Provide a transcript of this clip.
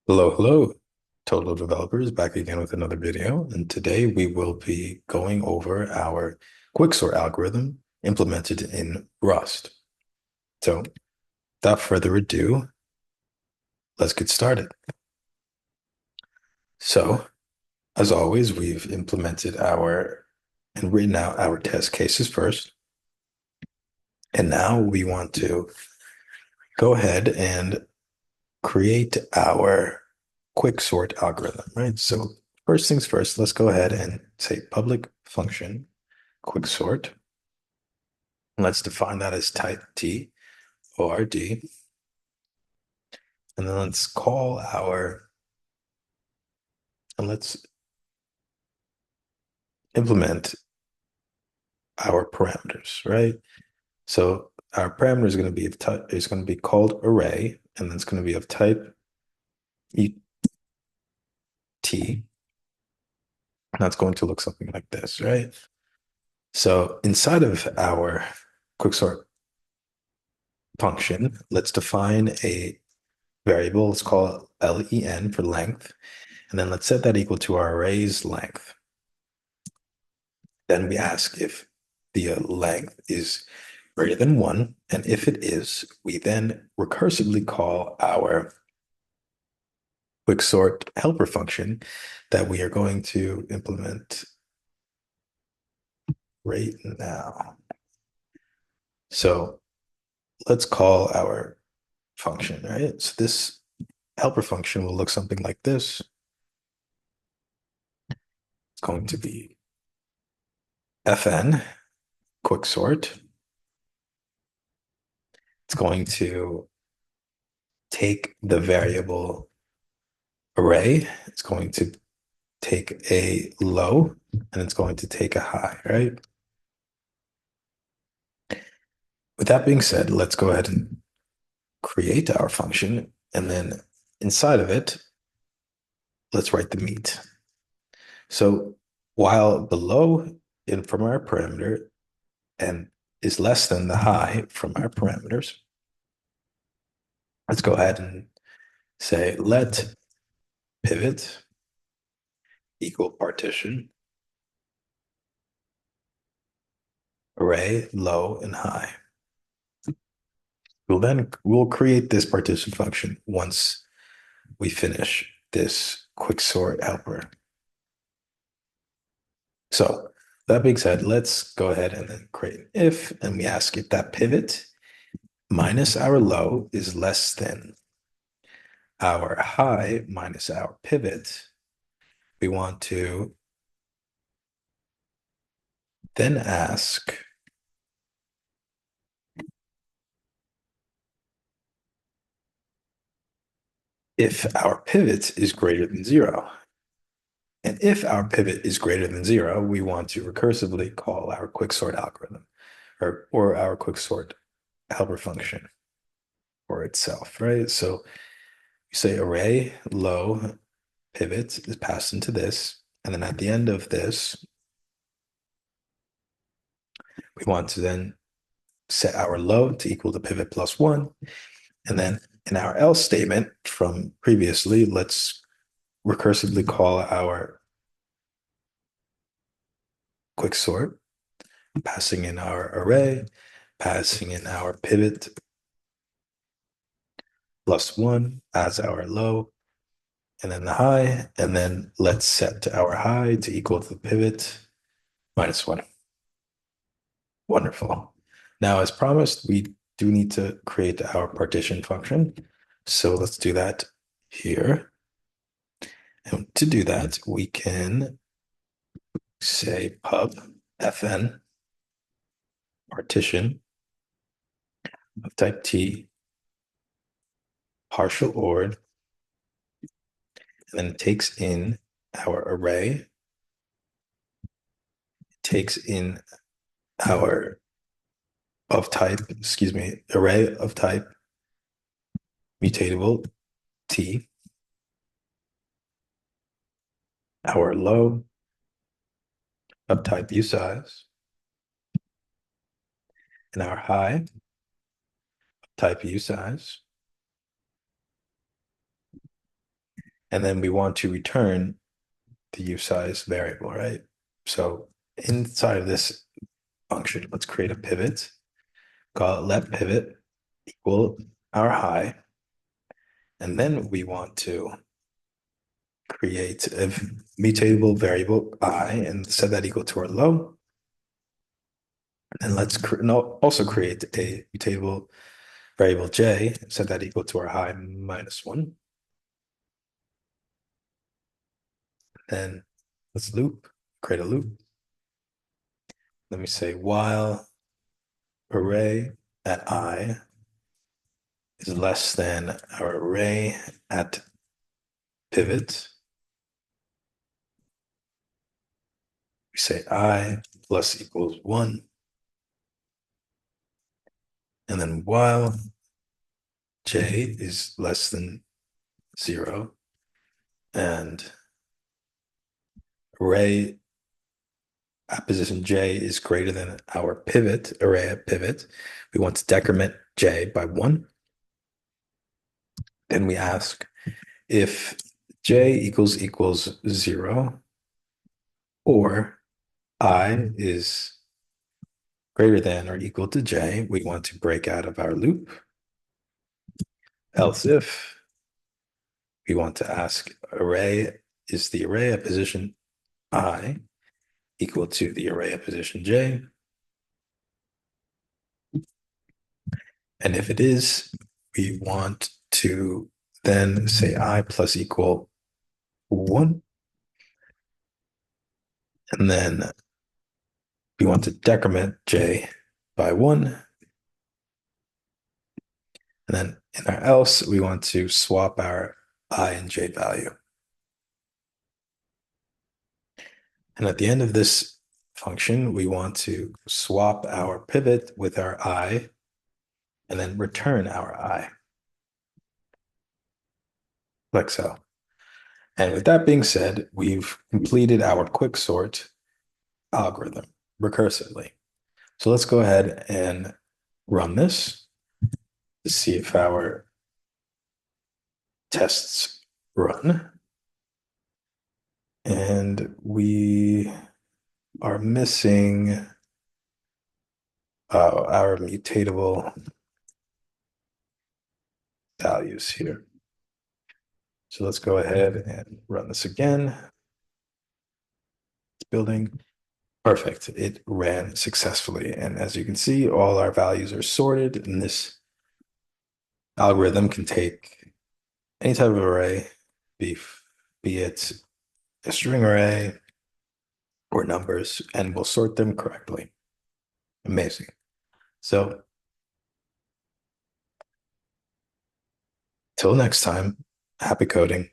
Hello, Total Developers, back again with another video. And today we will be going over our QuickSort algorithm implemented in Rust. So without further ado, let's get started. So as always, we've implemented our and written out our test cases first. And now we want to go ahead and create our QuickSort algorithm, right? So first things first, let's go ahead and say public function QuickSort. Let's define that as type T ORD. And then let's call and let's implement our parameters, right? So our parameter is going to be of type, is going to be called array, and then it's going to be of type T. That's going to look something like this, right? So inside of our quicksort function, let's define a variable. Let's call it len for length. And then let's set that equal to our array's length. Then we ask if the length is greater than 1. And if it is, we then recursively call our quicksort helper function that we are going to implement right now. So let's call our function, right? So this helper function will look something like this. It's going to be fn quicksort. It's going to take the variable array. It's going to take a low and it's going to take a high, right? With that being said, let's go ahead and create our function. And then inside of it, let's write the meat. So while the low in from our parameter and is less than the high from our parameters, let's go ahead and say let pivot equal partition array low and high. We'll create this partition function once we finish this quicksort helper. So that being said, let's go ahead and then create an if, and we ask if that pivot minus our low is less than our high minus our pivot. We want to then ask if our pivot is greater than 0. And if our pivot is greater than 0, we want to recursively call our quicksort algorithm or our quicksort helper function for itself, right? So you say array low pivot is passed into this. And then at the end of this, we want to then set our low to equal to pivot plus 1. And then in our else statement from previously, let's recursively call our quicksort, passing in our array, passing in our pivot plus 1 as our low, and then the high, and then let's set our high to equal to the pivot minus 1. Wonderful. Now, as promised, we do need to create our partition function. So let's do that here. And to do that, we can say pub fn partition of type T partial ord, and then it takes in our array, it takes in our array of type mutatable T, our low of type usize, and our high of type usize. And then we want to return the usize variable, right? So inside of this function, let's create a pivot, call it let pivot equal our high. And then we want to create a mutable variable I and set that equal to our low. And let's also create a mutable variable j, set that equal to our high -1. Then let's loop, create a loop. Let me say while array at I is less than our array at pivot. We say I plus equals 1. And then while j is less than 0 and array at position j is greater than our pivot, array at pivot, we want to decrement j by 1. Then we ask if j equals 0 or I is greater than or equal to j, we want to break out of our loop. Else if we want to ask array is the array at position I equal to the array at position j. And if it is, we want to then say I plus equal 1. And then we want to decrement j by 1. And then in our else, we want to swap our I and j value. And at the end of this function, we want to swap our pivot with our I and then return our I, like so. And with that being said, we've completed our QuickSort algorithm recursively. So let's go ahead and run this to see if our tests run. And we are missing our mutatable values here. So let's go ahead and run this again. It's building. Perfect. It ran successfully. And as you can see, all our values are sorted, and this algorithm can take any type of array, be it a string array or numbers, and will sort them correctly. Amazing. So till next time, happy coding.